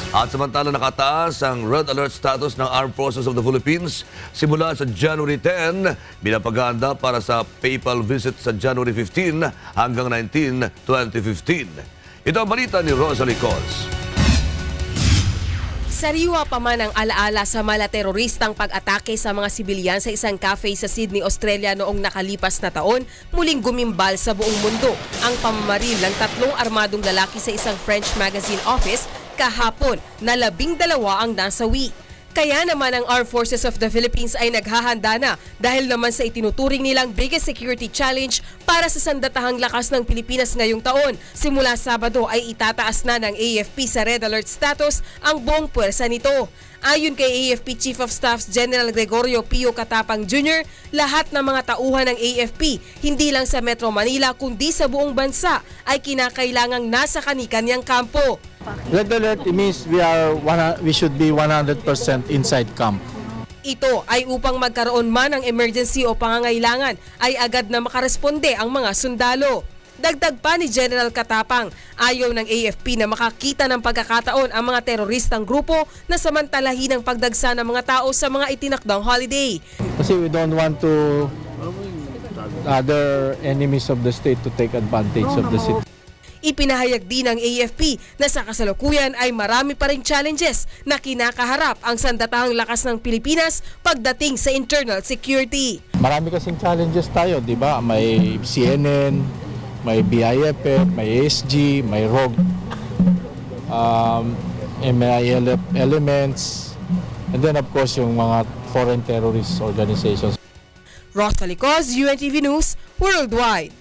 At samantala nakataas ang red alert status ng Armed Forces of the Philippines simula sa January 10, binapaganda para sa papal visit sa January 15 hanggang 19, 2015. Ito ang balita ni Rosalie Coz. Sariwa pa man ang alaala sa malateroristang pag-atake sa mga sibilyan sa isang cafe sa Sydney, Australia noong nakalipas na taon, muling gumimbal sa buong mundo ang pamamaril ng 3 armadong lalaki sa isang French magazine office kahapon na 12 ang nasawi. Kaya naman ang Armed Forces of the Philippines ay naghahanda na dahil naman sa itinuturing nilang biggest security challenge para sa sandatahang lakas ng Pilipinas ngayong taon. Simula Sabado ay itataas na ng AFP sa red alert status ang buong puwersa nito. Ayon kay AFP Chief of Staff General Gregorio Pio Katapang Jr., lahat ng mga tauhan ng AFP, hindi lang sa Metro Manila kundi sa buong bansa, ay kinakailangang nasa kani-kanyang kampo. Red alert means we should be 100% inside camp. Ito ay upang magkaroon man ng emergency o pangangailangan ay agad na makaresponde ang mga sundalo. Dagdag pa ni General Katapang, ayaw ng AFP na makakita ng pagkakataon ang mga teroristang grupo na samantalahin ang pagdagsa ng mga tao sa mga itinakdang holiday. Kasi we don't want to other enemies of the state to take advantage of the city. Ipinahayag din ng AFP na sa kasalukuyan ay marami pa ring challenges na kinakaharap ang sandatahang lakas ng Pilipinas pagdating sa internal security. Marami kasing challenges tayo, di ba? May CNN, may BIFF, may ASG, may ROG, MILF elements, and then of course yung mga foreign terrorist organizations. Rosalie Coz, UNTV News, Worldwide.